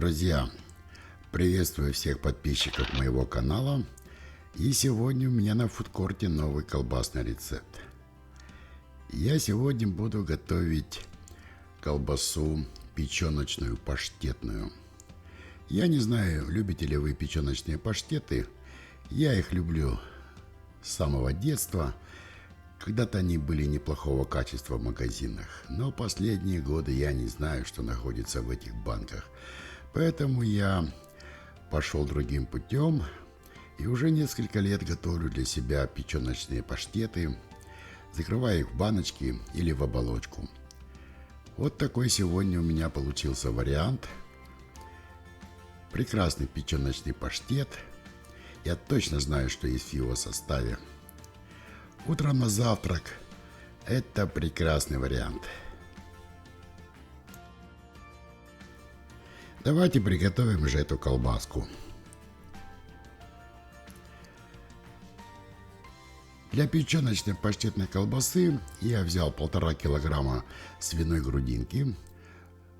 Друзья, приветствую всех подписчиков моего канала. И сегодня у меня на фудкорте новый колбасный рецепт. Я сегодня буду готовить колбасу печеночную паштетную. Я не знаю, любите ли вы печеночные паштеты. Я их люблю с самого детства. Когда-то они были неплохого качества в магазинах, но последние годы я не знаю, что находится в этих банках. Поэтому я пошел другим путем и уже несколько лет готовлю для себя печеночные паштеты, закрывая их в баночки или в оболочку. Вот такой сегодня у меня получился вариант. Прекрасный печеночный паштет. Я точно знаю, что есть в его составе. Утром на завтрак – это прекрасный вариант. Давайте приготовим же эту колбаску. Для печеночной паштетной колбасы я взял 1,5 килограмма свиной грудинки.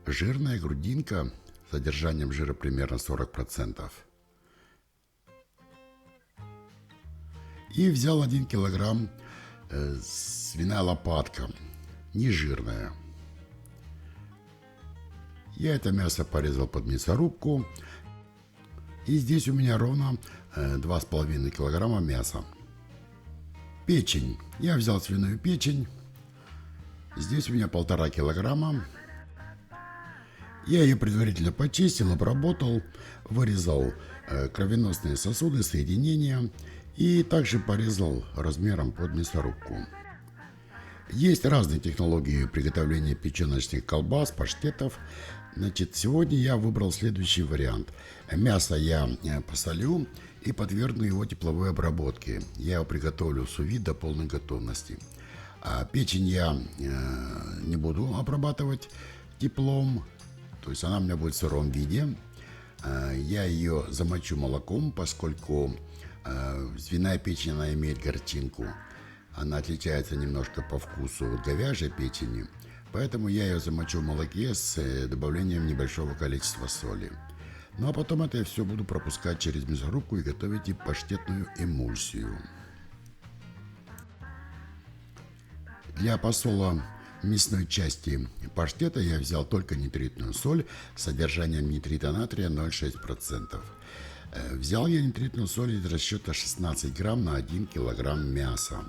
Жирная грудинка с содержанием жира примерно 40%. И взял 1 килограмм свиная лопатка, нежирная. Я это мясо порезал под мясорубку. И здесь у меня ровно 2,5 килограмма мяса. Печень. Я взял свиную печень. Здесь у меня 1,5 килограмма. Я ее предварительно почистил, обработал, вырезал кровеносные сосуды, соединения. И также порезал размером под мясорубку. Есть разные технологии приготовления печеночных колбас, паштетов. Значит, сегодня я выбрал следующий вариант. Мясо я посолю и подвергну его тепловой обработке. Я его приготовлю су-вид до полной готовности. А печень я не буду обрабатывать теплом, то есть она у меня будет в сыром виде. Я ее замочу молоком, поскольку свиная печень, она имеет горчинку. Она отличается немножко по вкусу от говяжьей печени. Поэтому я ее замочу в молоке с добавлением небольшого количества соли. Ну а потом это я все буду пропускать через мясорубку и готовить и паштетную эмульсию. Для посола мясной части паштета я взял только нитритную соль с содержанием нитрита натрия 0,6%. Взял я нитритную соль из расчета 16 грамм на 1 килограмм мяса.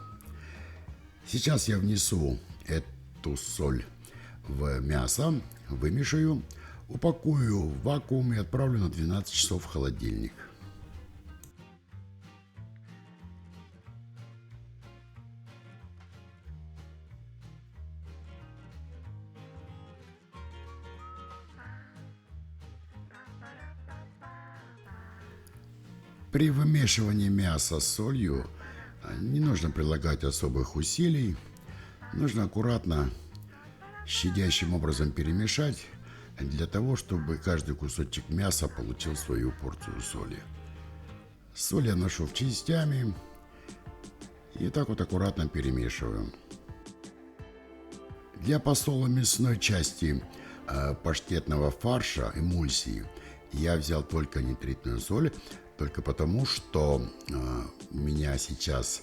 Сейчас я внесу эту соль в мясо, вымешаю, упакую в вакуум и отправлю на 12 часов в холодильник. При вымешивании мяса с солью не нужно прилагать особых усилий. Нужно аккуратно, щадящим образом перемешать, для того, чтобы каждый кусочек мяса получил свою порцию соли. Соль я ношу частями и так вот аккуратно перемешиваю. Для посола мясной части паштетного фарша, эмульсии, я взял только нитритную соль, только потому, что у меня сейчас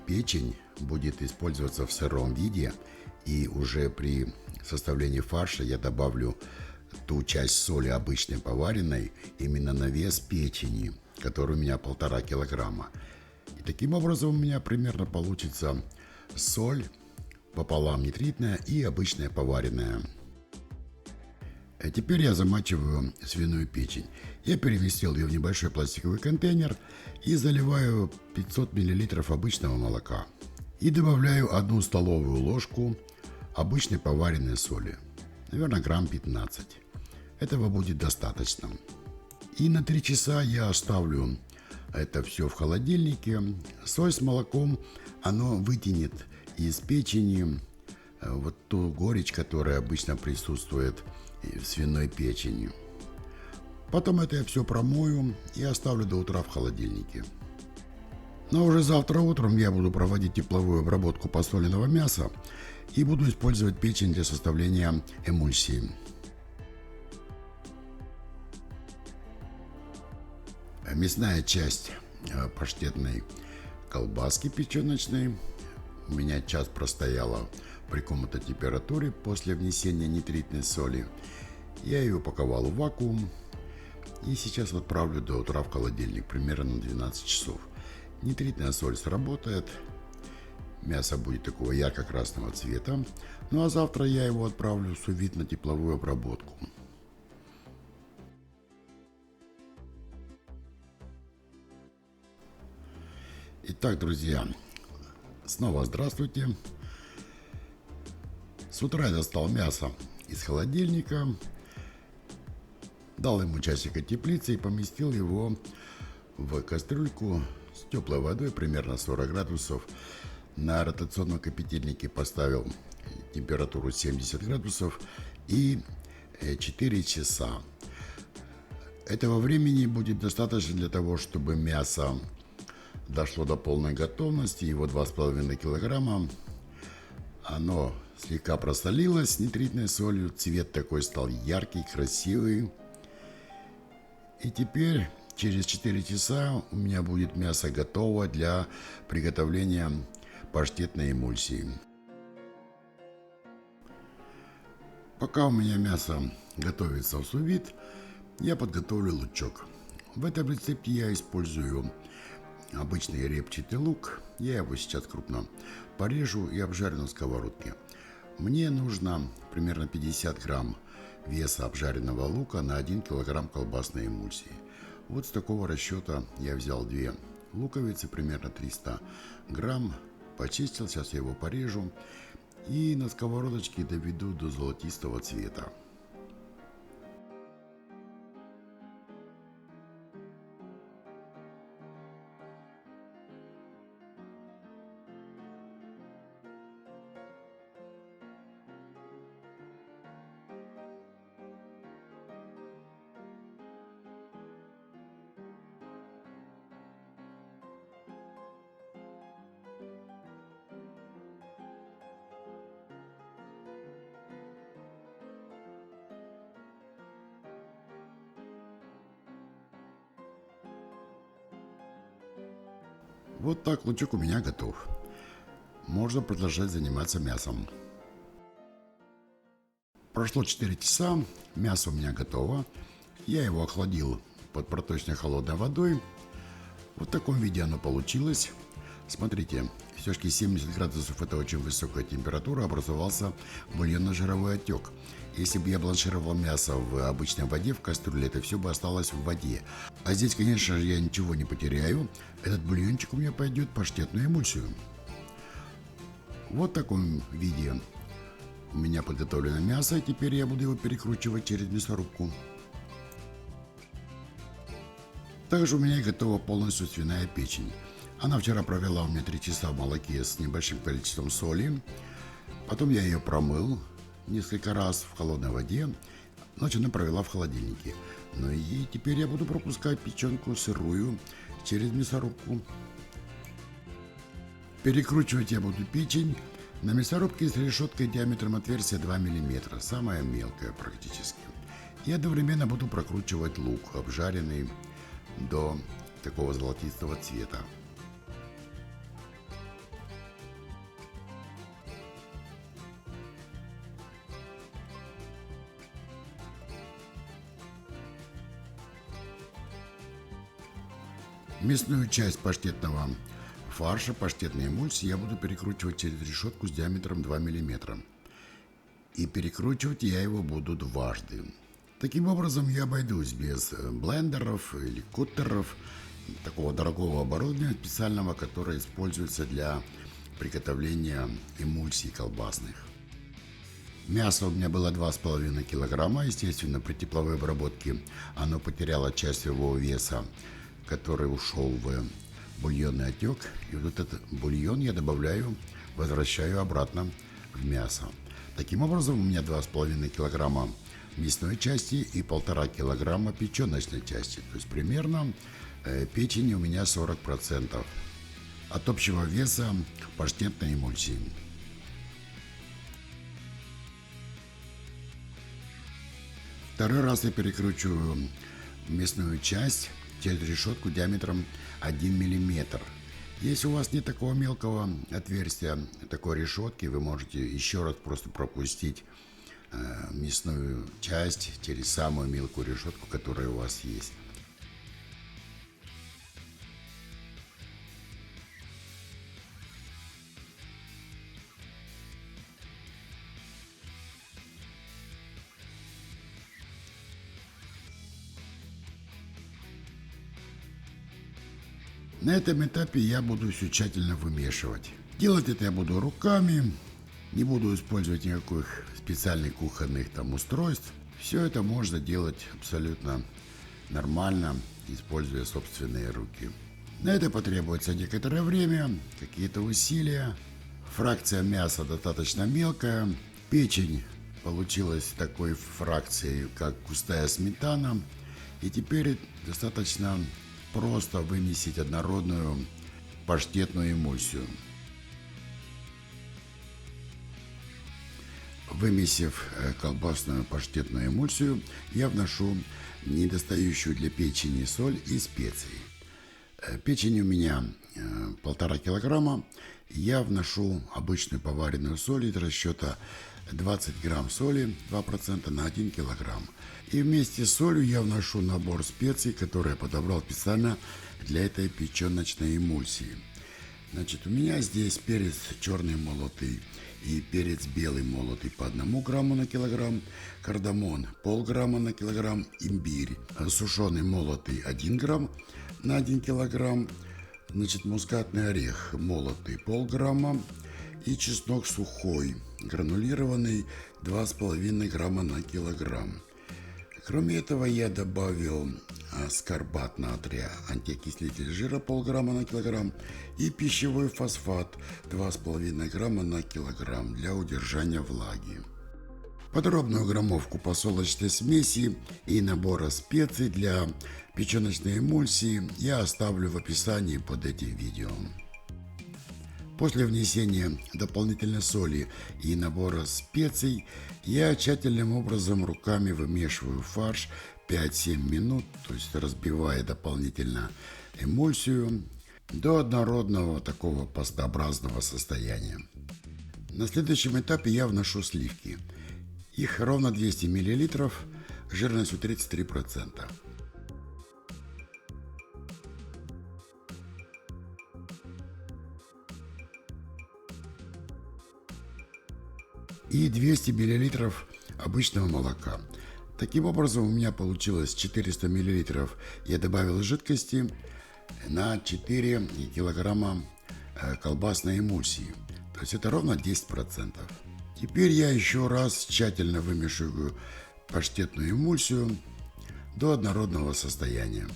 печень будет использоваться в сыром виде, и уже при составлении фарша я добавлю ту часть соли обычной поваренной именно на вес печени, который у меня 1,5 килограмма. И таким образом у меня примерно получится соль пополам нитритная и обычная поваренная. А теперь я замачиваю свиную печень. Я переместил ее в небольшой пластиковый контейнер и заливаю 500 мл обычного молока. И добавляю 1 столовую ложку обычной поваренной соли. Наверное, грамм 15. Этого будет достаточно. И на 3 часа я оставлю это все в холодильнике. Соль с молоком, оно вытянет из печени вот ту горечь, которая обычно присутствует в свиной печени. Потом это я все промою и оставлю до утра в холодильнике. Но уже завтра утром я буду проводить тепловую обработку посоленного мяса и буду использовать печень для составления эмульсии. Мясная часть паштетной колбаски печеночной у меня час простояла при комнатной температуре после внесения нитритной соли. Я ее упаковал в вакуум и сейчас отправлю до утра в холодильник, примерно на 12 часов. Нитритная соль сработает, мясо будет такого ярко-красного цвета. Ну а завтра я его отправлю в сous-вид на тепловую обработку. Итак, друзья, снова здравствуйте. С утра я достал мясо из холодильника, дал ему часика теплицы и поместил его в кастрюльку с теплой водой, примерно 40 градусов. На ротационном кипятильнике поставил температуру 70 градусов и 4 часа. Этого времени будет достаточно для того, чтобы мясо дошло до полной готовности, его 2,5 килограмма. Оно слегка просолилось нитритной солью, цвет такой стал яркий, красивый. И теперь через 4 часа у меня будет мясо готово для приготовления паштетной эмульсии. Пока у меня мясо готовится в сous-вид, я подготовлю лучок. В этом рецепте я использую обычный репчатый лук. Я его сейчас крупно порежу и обжарю на сковородке. Мне нужно примерно 50 грамм веса обжаренного лука на 1 килограмм колбасной эмульсии. Вот с такого расчета я взял 2 луковицы, примерно 300 грамм. Почистил, сейчас я его порежу и на сковородочке доведу до золотистого цвета. Вот так лучок у меня готов. Можно продолжать заниматься мясом. Прошло 4 часа, мясо у меня готово. Я его охладил под проточной холодной водой. Вот в таком виде оно получилось. Смотрите, все-таки 70 градусов это очень высокая температура, образовался бульонно-жировой отек. Если бы я бланшировал мясо в обычной воде в кастрюле, это все бы осталось в воде. А здесь, конечно же, я ничего не потеряю. Этот бульончик у меня пойдет в паштетную эмульсию. Вот в таком виде у меня подготовлено мясо, и теперь я буду его перекручивать через мясорубку. Также у меня готова полностью свиная печень. Она вчера провела у меня 3 часа в молоке с небольшим количеством соли. Потом я ее промыл несколько раз в холодной воде. Ночью она провела в холодильнике. Ну и теперь я буду пропускать печенку сырую через мясорубку. Перекручивать я буду печень на мясорубке с решеткой диаметром отверстия 2 мм, самая мелкая практически. И одновременно буду прокручивать лук, обжаренный до такого золотистого цвета. Мясную часть паштетного фарша, паштетной эмульсии я буду перекручивать через решетку с диаметром 2 мм. И перекручивать я его буду дважды. Таким образом я обойдусь без блендеров или куттеров, такого дорогого оборудования специального, которое используется для приготовления эмульсий колбасных. Мясо у меня было 2,5 килограмма. Естественно, при тепловой обработке оно потеряло часть своего веса, который ушел в бульонный отек. И вот этот бульон я добавляю, возвращаю обратно в мясо. Таким образом, у меня 2,5 килограмма мясной части и 1,5 килограмма печеночной части. То есть примерно печени у меня 40% от общего веса паштетной эмульсии. Второй раз я перекручиваю мясную часть решетку диаметром 1 мм. Если у вас нет такого мелкого отверстия, такой решетки, вы можете еще раз просто пропустить мясную часть через самую мелкую решетку, которая у вас есть. На этом этапе я буду все тщательно вымешивать. Делать это я буду руками, не буду использовать никаких специальных кухонных там устройств. Все это можно делать абсолютно нормально, используя собственные руки. На это потребуется некоторое время, какие-то усилия. Фракция мяса достаточно мелкая. Печень получилась такой фракцией, как густая сметана. И теперь достаточно просто вымесить однородную паштетную эмульсию. Вымесив колбасную паштетную эмульсию, я вношу недостающую для печени соль и специи. Печень у меня 1,5 килограмма. Я вношу обычную поваренную соль из расчета 20 грамм соли, 2% на 1 килограмм. И вместе с солью я вношу набор специй, который я подобрал специально для этой печеночной эмульсии. Значит, у меня здесь перец черный молотый и перец белый молотый по 1 грамму на килограмм, кардамон полграмма на килограмм, имбирь сушеный молотый 1 грамм на 1 килограмм, значит, мускатный орех молотый полграмма и чеснок сухой гранулированный 2,5 грамма на килограмм. Кроме этого я добавил аскорбат натрия, антиокислитель жира полграмма на килограмм и пищевой фосфат 2,5 грамма на килограмм для удержания влаги. Подробную граммовку посолочной смеси и набора специй для печеночной эмульсии я оставлю в описании под этим видео. После внесения дополнительной соли и набора специй я тщательным образом руками вымешиваю фарш 5-7 минут, то есть разбивая дополнительно эмульсию до однородного такого пастообразного состояния. На следующем этапе я вношу сливки. Их ровно 200 мл, жирностью 33%. И 200 мл обычного молока. Таким образом, у меня получилось 400 мл. Я добавил жидкости на 4 килограмма колбасной эмульсии. То есть это ровно 10%. Теперь я еще раз тщательно вымешиваю паштетную эмульсию до однородного состояния.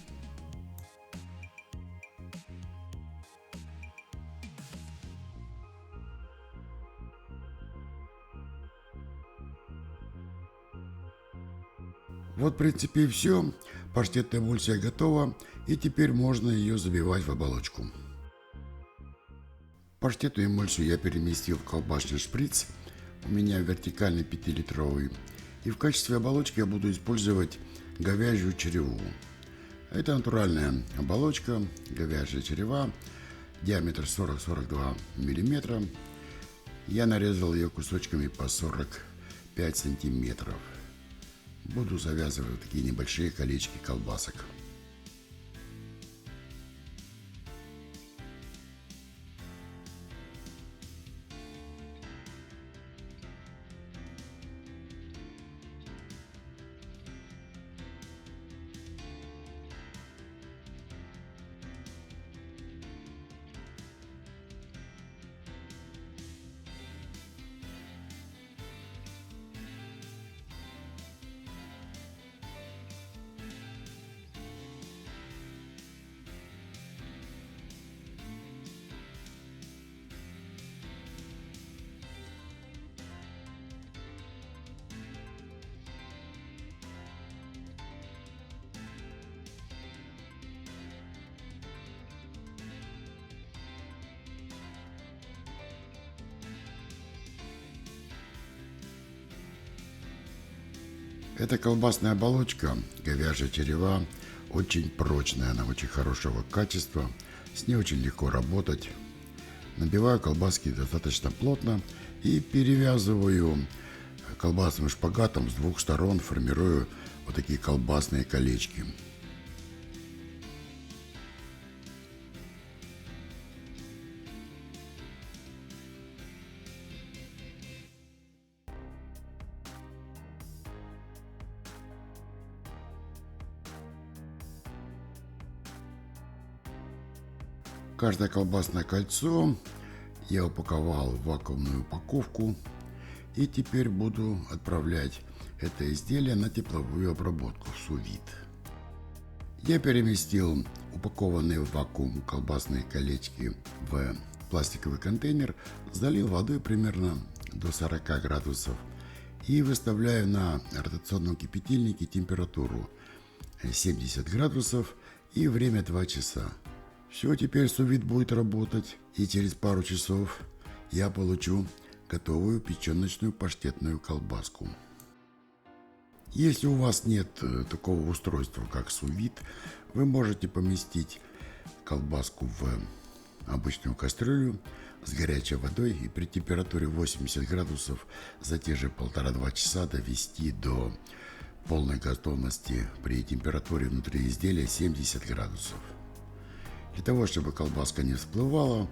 Вот, в принципе, и все. Паштетная эмульсия готова, и теперь можно ее забивать в оболочку. Паштетную эмульсию я переместил в колбасный шприц. У меня вертикальный 5-литровый. И в качестве оболочки я буду использовать говяжью череву. Это натуральная оболочка, говяжья черева, диаметр 40-42 мм. Я нарезал ее кусочками по 45 сантиметров. Буду завязывать такие небольшие колечки колбасок. Эта колбасная оболочка, говяжья черева, очень прочная, она очень хорошего качества, с ней очень легко работать. Набиваю колбаски достаточно плотно и перевязываю колбасным шпагатом с двух сторон, формирую вот такие колбасные колечки. Каждое колбасное кольцо я упаковал в вакуумную упаковку и теперь буду отправлять это изделие на тепловую обработку в су-вид. Я переместил упакованные в вакуум колбасные колечки в пластиковый контейнер, залил водой примерно до 40 градусов и выставляю на ротационном кипятильнике температуру 70 градусов и время 2 часа. Все, теперь су-вид будет работать, и через пару часов я получу готовую печеночную паштетную колбаску. Если у вас нет такого устройства, как су-вид, вы можете поместить колбаску в обычную кастрюлю с горячей водой и при температуре 80 градусов за те же 1,5-2 часа довести до полной готовности при температуре внутри изделия 70 градусов. Для того, чтобы колбаска не всплывала,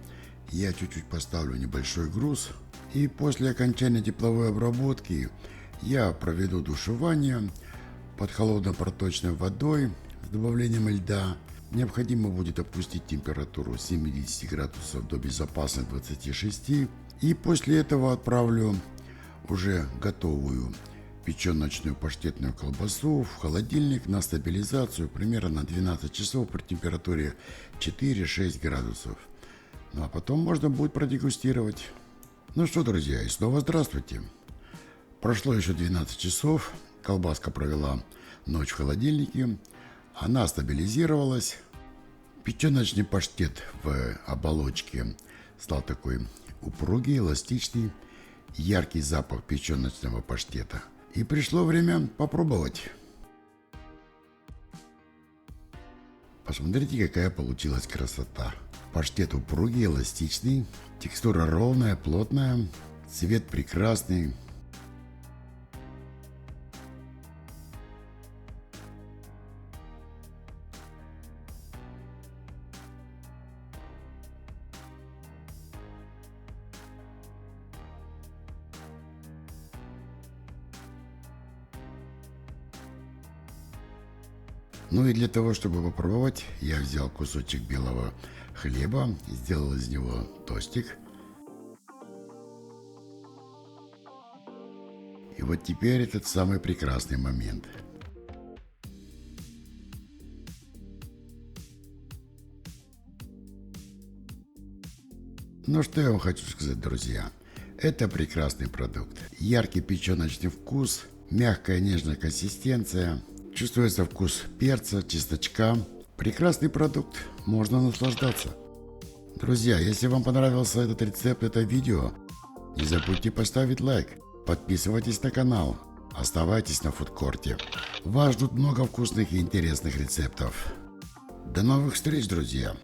я чуть-чуть поставлю небольшой груз. И после окончания тепловой обработки я проведу душевание под холодно-проточной водой с добавлением льда. Необходимо будет опустить температуру с 70 градусов до безопасных 26. И после этого отправлю уже готовую печеночную паштетную колбасу в холодильник на стабилизацию примерно на 12 часов при температуре 4-6 градусов. Ну а потом можно будет продегустировать. Ну что, друзья, и снова здравствуйте. Прошло еще 12 часов, колбаска провела ночь в холодильнике, она стабилизировалась. Печеночный паштет в оболочке стал такой упругий, эластичный, яркий запах печеночного паштета. И пришло время попробовать. Посмотрите, какая получилась красота. Паштет упругий, эластичный, текстура ровная, плотная, цвет прекрасный. Ну и для того, чтобы попробовать, я взял кусочек белого хлеба, сделал из него тостик. И вот теперь этот самый прекрасный момент. Ну что я вам хочу сказать, друзья. Это прекрасный продукт. Яркий печеночный вкус, мягкая нежная консистенция. Чувствуется вкус перца, чесночка. Прекрасный продукт, можно наслаждаться. Друзья, если вам понравился этот рецепт, это видео, не забудьте поставить лайк, подписывайтесь на канал, оставайтесь на фудкорте. Вас ждут много вкусных и интересных рецептов. До новых встреч, друзья!